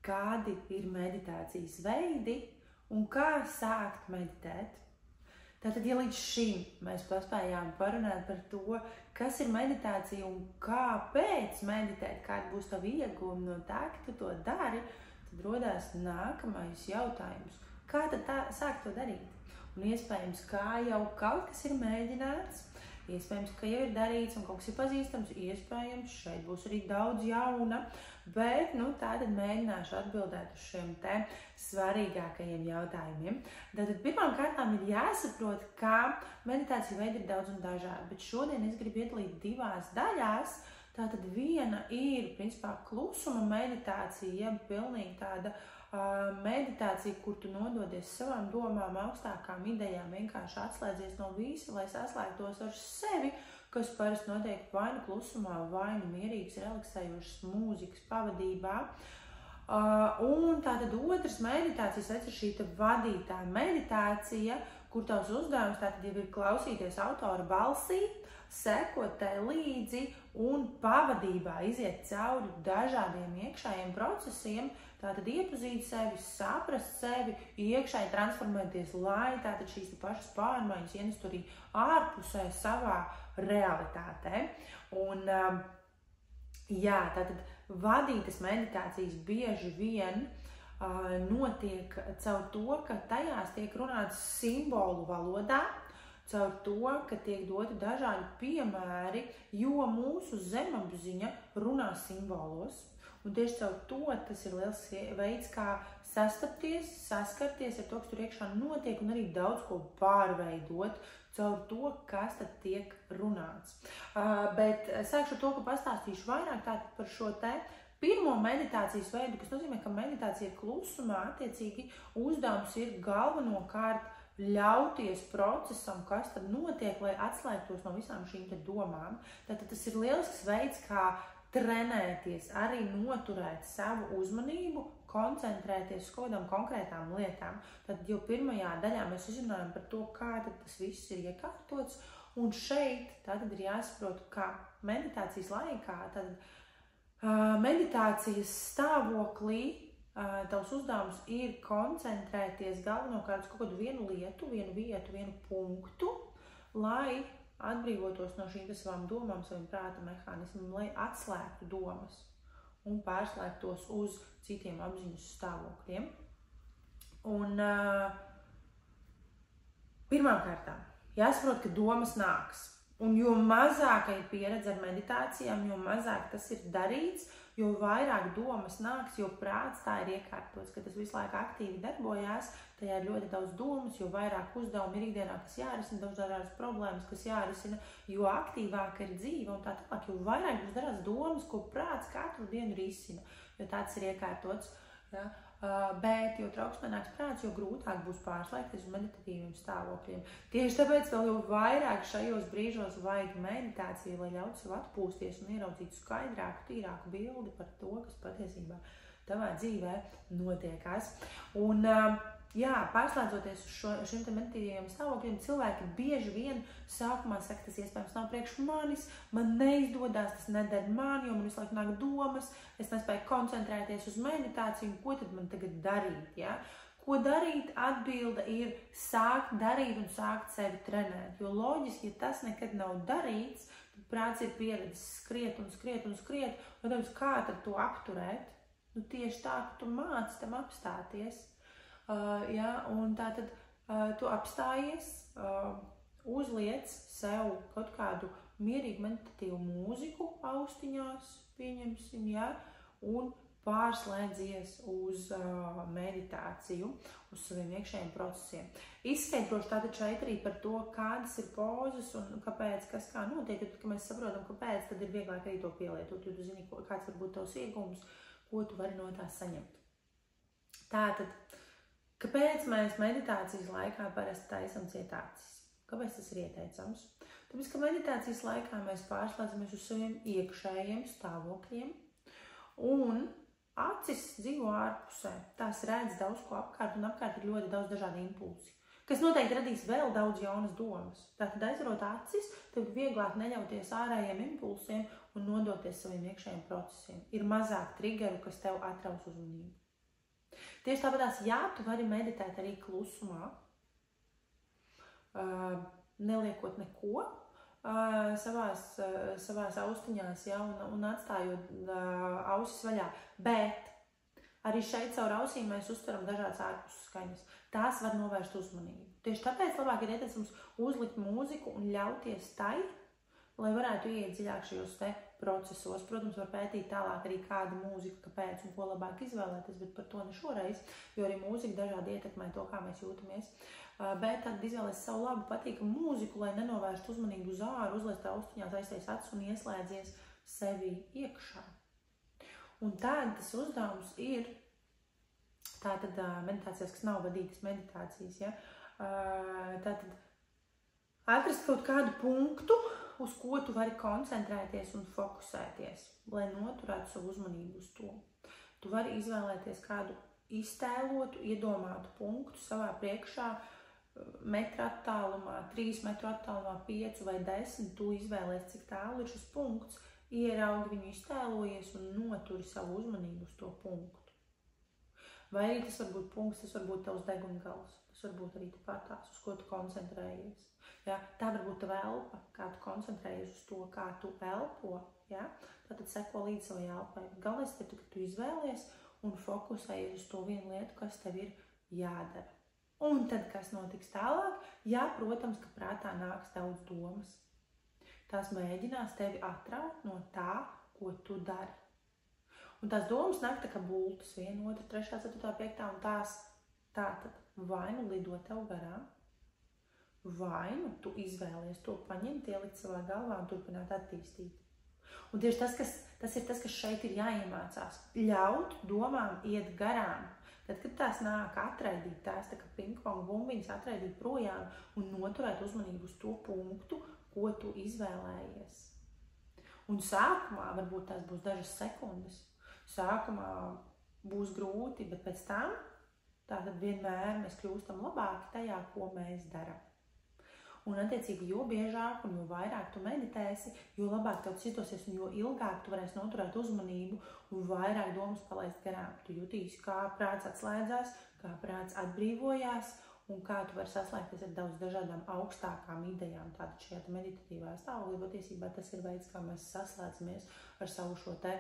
kādi ir meditācijas veidi un kā sākt meditēt. Tātad, ja līdz šim mēs paspējām parunāt par to, kas ir meditācija un kāpēc meditēt, kāda būs tava ieguvuma no tā, ka tu to dari, tad rodās nākamais jautājums. Kā tad sākt to darīt? Un iespējams, kā jau kaut kas ir mēģināts, iespējams, ka jau ir darīts un kaut kas ir pazīstams, iespējams, šeit būs arī daudz jauna, bet, tātad mēģināšu atbildēt uz šiem te svarīgākajiem jautājumiem. Tātad pirmām kārtām ir jāsaprot, ka meditācija veidi ir daudz un dažādi, bet šodien es gribu iedalīt divās daļās. Tātad viena ir, principā, klusuma meditācija, ja pilnīgi tāda meditācija, kur tu nododies savām domām, augstākām idejām, vienkārši atslēdzies no visa, lai saslēgtos ar sevi, kas parasti notiek vai nu klusumā, vai nu mierīgas, relaksējošas mūzikas pavadībā. Un tātad otrs meditācijas veids ir šī vadītā meditācija, kur tavs uzdevums tātad jau ir klausīties autora balsī, sekot tai līdzi un pavadībā iziet cauri dažādiem iekšējiem procesiem, tātad iepazīt sevi, saprast sevi, iekšēji transformēties, lai tātad šīs pašas pārmaiņas ienestu arī ārpusē savā realitātē. Un tātad vadītas meditācijas bieži vien notiek caur to, ka tajās tiek runāts simbolu valodā, caur to, ka tiek doti dažādi piemēri, jo mūsu zemapziņa runā simbolos. Un tieši caur to tas ir liels veids, kā sastapties, saskarties ar to, kas tur iekšā notiek, un arī daudz ko pārveidot caur to, kas tad tiek runāts. Bet sākšu ar to, ka pastāstīšu vairāk tātad par šo te pirmo meditācijas veidu, kas nozīmē, ka meditācija ir klusumā, attiecīgi uzdevums ir galvenokārt ļauties procesam, kas tad notiek, lai atslēgtos no visām šīm te domām. Tātad tas ir lielisks veids, kā trenēties, arī noturēt savu uzmanību, koncentrēties uz kādām konkrētām lietām. Tad jau pirmajā daļā mēs izrunājam par to, kā tad tas viss ir iekārtots, un šeit tātad ir jāsaprot, ka meditācijas laikā, tad meditācijas stāvoklī tavs uzdevums ir koncentrēties galvenokārt uz kaut kādu vienu lietu, vienu vietu, vienu punktu, lai atbrīvotos no šīm savām domām, saviem prāta mehānismiem, lai atslēgtu domas un pārslēgtos uz citiem apziņas stāvokļiem. Un pirmām kārtām jāsaprot, ka domas nāks. Un jo mazāk ir pieredze ar meditācijām, jo mazāk tas ir darīts, jo vairāk domas nāks, jo prāts tā ir iekārtots, ka tas visu laiku aktīvi darbojās, tajā ir ļoti daudz domas, jo vairāk uzdevumi ir ikdienā, kas jārisina, dažādas problēmas, kas jārisina, jo aktīvāka ir dzīve un tā tālāk, jo vairāk būs darās domas, ko prāts katru dienu risina, jo tāds ir iekārtots. Ja? Bet, jo trauksmēnāks prāts, jo grūtāk būs pārslēgties uz meditatīviem stāvokļiem. Tieši tāpēc vēl jau vairāk šajos brīžos vajag meditāciju, lai ļautu sev atpūsties un ieraudzītu skaidrāku, tīrāku bildi par to, kas patiesībā tavā dzīvē notiekās. Un, pārslēdzoties uz šiem meditatīviem stāvokļiem, cilvēki bieži vien sākumā saka, tas iespējams nav priekš manis, man neizdodas, tas nedara man, jo man visu laiku nāk domas, es nespēju koncentrēties uz meditāciju, ko tad man tagad darīt, ja? Ko darīt? Atbilde ir sākt darīt un sākt sevi trenēt, jo loģiski, ja tas nekad nav darīts, tad prāts ir pieredzis skriet un skriet un skriet, un tad kā tad to apturēt? Tieši tā, ka tu māci tam apstāties. Un tātad tu apstājies, uzliec sev kaut kādu mierīgu meditatīvu mūziku austiņās, pieņemsim, un pārslēdzies uz meditāciju, uz saviem iekšējiem procesiem. Izskaidrošu tātad šeit arī par to, kādas ir pozas un kāpēc, kas kā notiek, tad, kad mēs saprotam, kāpēc, tad ir vieglāk arī to pielietot, jo tu zini, kāds var būt tavs iegūms, ko tu vari no tā saņemt. Tātad, kāpēc mēs meditācijas laikā parasti taisam ciet acis? Kāpēc tas ir ieteicams? Tāpēc, ka meditācijas laikā mēs pārslēdzamies uz saviem iekšējiem stāvokļiem un acis dzīvo ārpusē. Tās redz daudz ko apkārt un apkārt ir ļoti daudz dažādi impulsi, kas noteikti radīs vēl daudz jaunas domas. Tātad aizvarot acis, tev vieglāk neļauties ārējiem impulsiem un nodoties saviem iekšējiem procesiem. Ir mazāk triggeru, kas tev atraus uzmanību. Tieši tāpatās, jā, tu vari meditēt arī klusumā, neliekot neko savās austiņās, ja, un atstājot ausis vaļā, bet arī šeit caur ausīm mēs uztveram dažādas ārpus skaņas. Tās var novērst uzmanību. Tieši tāpēc labāk ir ieteicams uzlikt mūziku un ļauties tai, lai varētu ieiet dziļāk šajos te procesos. Protams, var pētīt tālāk arī kādu mūziku, kāpēc un ko labāk izvēlēties, bet par to ne šoreiz, jo arī mūzika dažādi ietekmē to, kā mēs jūtamies. Bet tad izvēlēs savu labu patīkamu mūziku, lai nenovērst uzmanību uz āru, uzliest austiņās, aiztais acis un ieslēdzies sevi iekšā. Un tāda tas uzdevums ir, tātad meditācijas, kas nav vadītas meditācijas, ja? Tātad atrast kaut kādu punktu, uz ko tu vari koncentrēties un fokusēties, lai noturētu savu uzmanību uz to. Tu vari izvēlēties kādu iztēlotu, iedomātu punktu savā priekšā, metra attālumā, 3 metru attālumā, 5 vai 10, tu izvēlies, cik tālu ir šis punkts, ieraugi viņu iztēlojies un noturi savu uzmanību uz to punktu. Vai arī tas var būt punkts, tas var būt tavs deguнгals, tas var būt arī tāpat tās, uz ko tu koncentrējies. Ja? Tā var būt tava elpa, kā tu koncentrējies uz to, kā tu elpo, ja? Tātad seko līdz savai elpai. Galvenais ir, ka tu izvēlies un fokusējies uz to vienu lietu, kas tev ir jādara. Un tad, kas notiks tālāk? Jā, protams, ka prātā nāks daudz domas. Tās mēģinās tevi atraut no tā, ko tu dari. Un tās domas nāk tā kā bultas, 1, 2, 3, 4, 5, un tās tātad vai nu lido tev garām, vai nu tu izvēlies to paņemt, ielikt savā galvā un turpināt attīstīt. Un tieši tas ir tas, kas šeit ir jāiemācās. Ļaut domām iet garām. Tad, kad tās nāk atraidīt, tās tā kā pingpong bumbiņas atraidīt projām un noturēt uzmanību uz to punktu, ko tu izvēlējies. Un sākumā varbūt tās būs dažas sekundes. Sākumā būs grūti, bet pēc tam tātad vienmēr mēs kļūstam labāki tajā, ko mēs darām. Un attiecīgi, jo biežāk un jo vairāk tu meditēsi, jo labāk tev tas izdosies un jo ilgāk tu varēsi noturēt uzmanību un vairāk domas palaist garām. Tu jutīsi, kā prāts atslēdzās, kā prāts atbrīvojās un kā tu vari saslēgties ar daudz dažādām augstākām idejām. Tātad šajā meditatīvā stāvoklī patiesībā tas ir veids, kā mēs saslēdzamies ar savu šo te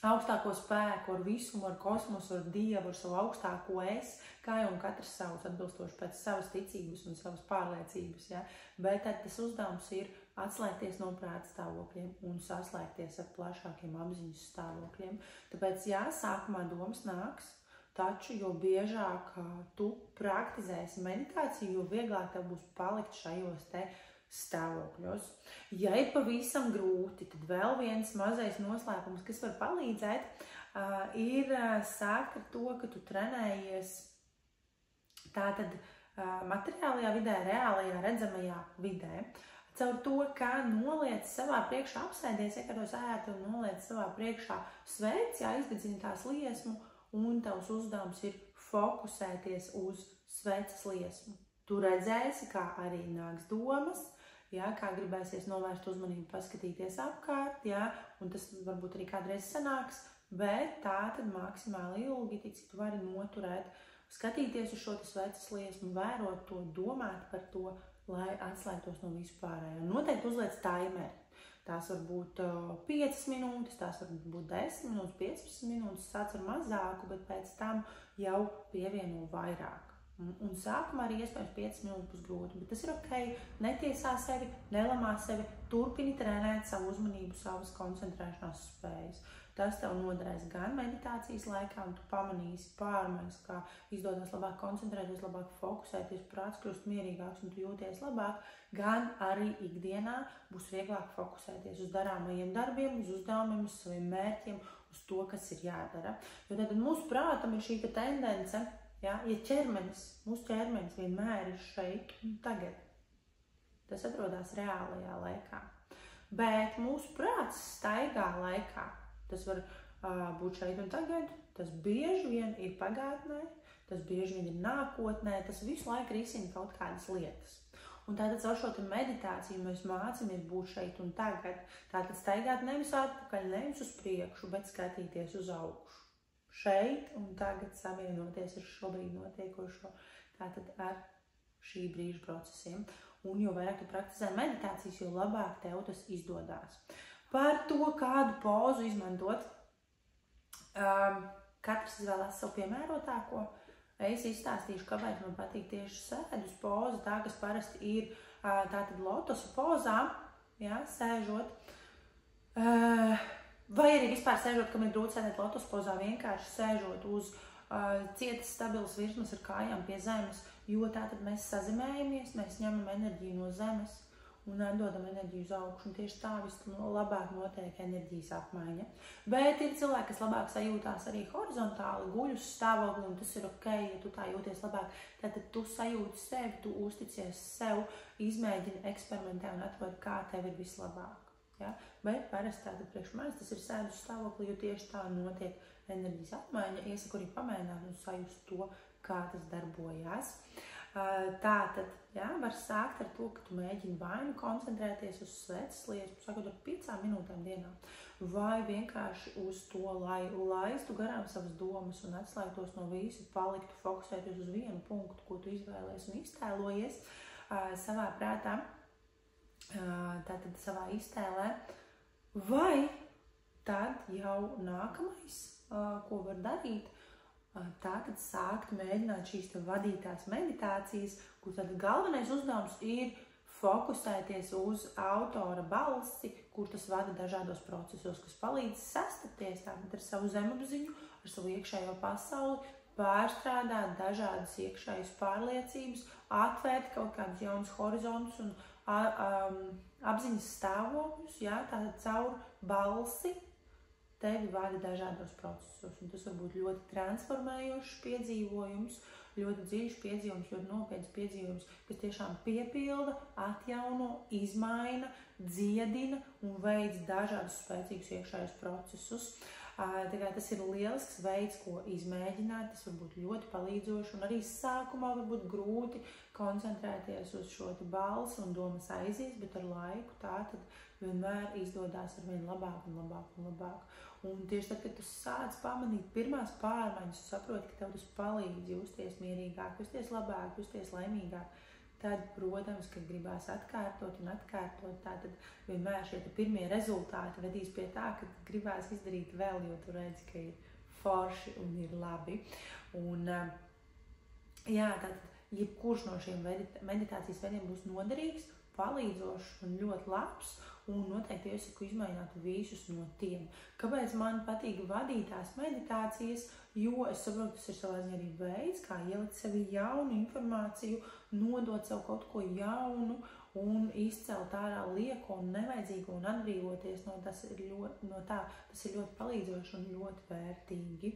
augstāko spēku, ar visumu, ar kosmosu, ar Dievu, ar savu augstāko es, kā jau katrs savs atbilstoši pēc savas ticības un savas pārliecības. Ja? Bet tad tas uzdevums ir atslēgties no prāta stāvokļiem un saslēgties ar plašākiem apziņas stāvokļiem. Tāpēc, jā, sākumā domas nāks, taču, jo biežāk tu praktizēsi meditāciju, jo vieglāk tev būs palikt šajos te stāvokļos. Ja ir pavisam grūti, tad vēl viens mazais noslēpums, kas var palīdzēt, ir sākt ar to, ka tu trenējies tātad materiālajā vidē, reālajā, redzamajā vidē. Caur to, kā noliec savā priekšā, apsēdies, iekārtos ērti un noliec savā priekšā sveic, jā, izdedzini tās liesmu, un tavs uzdevums ir fokusēties uz sveces liesmu. Tu redzēsi, kā arī nāks domas, jā, kā gribēsies novērst uzmanību, paskatīties apkārt, jā, un tas varbūt arī kādreiz sanāks, bet tā tad maksimāli ilgi, cik tu vari noturēt, skatīties uz šo sveces liesmu, vērot to, domāt par to, lai atslēgtos no vispārējā. Noteikti uzliec timeri. Tās var būt 5 minūtes, tās var būt 10 minūtes, 15 minūtes, sāc ar mazāku, bet pēc tam jau pievieno vairāk. Un sākumā arī iespējams 5 minūtes būs grūti, bet tas ir ok, netiesā sevi, nelamā sevi, turpini trenēt savu uzmanību, savas koncentrēšanās spējas. Tas tev noderēs gan meditācijas laikā, un tu pamanīsi pārmaiņas, kā izdodas labāk koncentrēties, labāk fokusēties, prāts kļūst mierīgāks un tu jūties labāk, gan arī ikdienā būs vieglāk fokusēties uz darāmajiem darbiem, uz uzdevumiem, uz saviem mērķiem, uz to, kas ir jādara. Jo tad mūsu prātam ir šī tendence, ja mūsu ķermenis vienmēr ir šeit un tagad. Tas atrodas reālajā laikā. Bet mūsu prāts staigā laikā. Tas var būt šeit un tagad, tas bieži vien ir pagātnē, tas bieži vien ir nākotnē, tas visu laiku risina kaut kādas lietas. Un tātad ar šo meditāciju mēs mācāmies būt šeit un tagad. Tātad staigāt nevis atpakaļ, nevis uz priekšu, bet skatīties uz augšu. šeit un tagad savienoties ar šobrīd notiekošo, tātad ar šī brīža procesiem. Un jo vairāk tu praktizē meditācijas, jo labāk tev tas izdodās. Par to, kādu pozu izmantot, katrs izvēlās savu piemērotāko. Es izstāstīšu, kāpēc man patīk tieši sēdus poza, tā, kas parasti ir tātad lotosa pozā, jā, sēžot. Vai arī vispār sēžot, kam ir grūti sēdēt lotosa pozā, vienkārši sēžot uz cietas stabilas virsmas ar kājām pie zemes, jo tātad mēs sazemējamies, mēs ņemam enerģiju no zemes un atdodam enerģiju uz augšu, un tieši tā vislabāk notiek enerģijas apmaiņa. Bet ir cilvēki, kas labāk sajūtās arī horizontāli, guļ uz stāvokli, un tas ir ok, ja tu tā jūties labāk. Tātad tu sajūti sevi, tu uzticies sev, izmēģini, eksperimentē un atrod, kā tev ir vislabāk. Ja? Bet parasti tātad priekš manis tas ir sēd uz stāvokli, jo tieši tā notiek enerģijas apmaiņa. Iesaku arī pamēģināt un sajust to, kā tas darbojās. Tātad, jā, var sākt ar to, ka tu mēģini vai nu koncentrēties uz sveces lietu, sakot ar 5 minūtēm dienā, vai vienkārši uz to, lai laistu garām savas domas un atslēgtos no visu, paliktu fokusēties uz vienu punktu, ko tu izvēlēs un iztēlojies savā prātā, tātad savā iztēlē, vai tad jau nākamais, ko var darīt, tātad sākt mēģināt šīs vadītās meditācijas, kur tad galvenais uzdevums ir fokusēties uz autora balsi, kur tas vada dažādos procesos, kas palīdz sastapties tātad ar savu zemapziņu, ar savu iekšējo pasauli, pārstrādāt dažādas iekšējas pārliecības, atvērt kaut kādus jaunus horizontus un apziņas stāvokļus, jā, tātad caur balsi, tevi vada dažādos procesos, un tas var būt ļoti transformējošs piedzīvojums, ļoti dziļš piedzīvojums, ļoti nopietns piedzīvojums, kas tiešām piepilda, atjauno, izmaina, dziedina un veids dažādus spēcīgus iekšējos procesus. Tas ir lielisks veids, ko izmēģināt, tas var būt ļoti palīdzoši, un arī sākumā var būt grūti koncentrēties uz šo balsi un domas aizies, bet ar laiku tā tad vienmēr izdodās ar vien labāk un labāk un labāk. Un tieši tad, kad tu sāc pamanīt pirmās pārmaiņas, tu saproti, ka tev tas palīdz justies mierīgāk, justies labāk, justies laimīgāk, tad, protams, kad gribās atkārtot un atkārtot, tātad vienmēr šie pirmie rezultāti vedīs pie tā, ka gribās izdarīt vēl, jo tu redzi, ka ir forši un ir labi. Un, jā, tātad jebkurš no šiem meditācijas veidiem būs noderīgs, palīdzošs un ļoti labs, un noteikti iesaku izmēģināt visus no tiem. Kāpēc man patīk vadītās meditācijas? Jo es saprotu, tas ir savā ziņā arī veids, kā ielikt sevi jaunu informāciju, nodot sev kaut ko jaunu un izcelt ārā lieko un nevajadzīgo un atbrīvoties no tā. Tas ir ļoti palīdzoši un ļoti vērtīgi.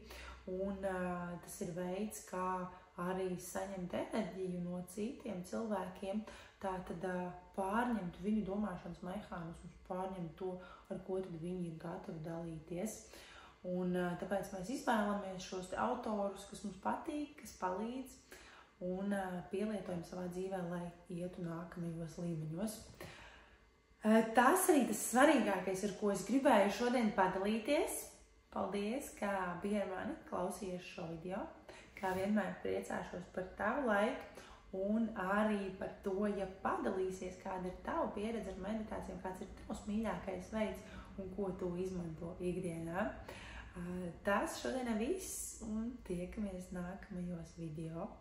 Un tas ir veids, kā arī saņemt enerģiju no citiem cilvēkiem, tātad pārņemt viņu domāšanas mehānismus, pārņemt to, ar ko tad viņi ir gatavi dalīties. Un tāpēc mēs izvēlamies šos autorus, kas mums patīk, kas palīdz, un pielietojam savā dzīvē, lai ietu nākamajos līmeņos. Tas arī tas svarīgākais, ar ko es gribēju šodien padalīties. Paldies, ka bija ar mani, klausījies šo video. Kā vienmēr priecāšos par tavu laiku un arī par to, ja padalīsies, kāda ir tava pieredze ar meditācijām, kāds ir tavs mīļākais veids un ko tu izmanto ikdienā. Tas šodien viss un tiekamies nākamajos video.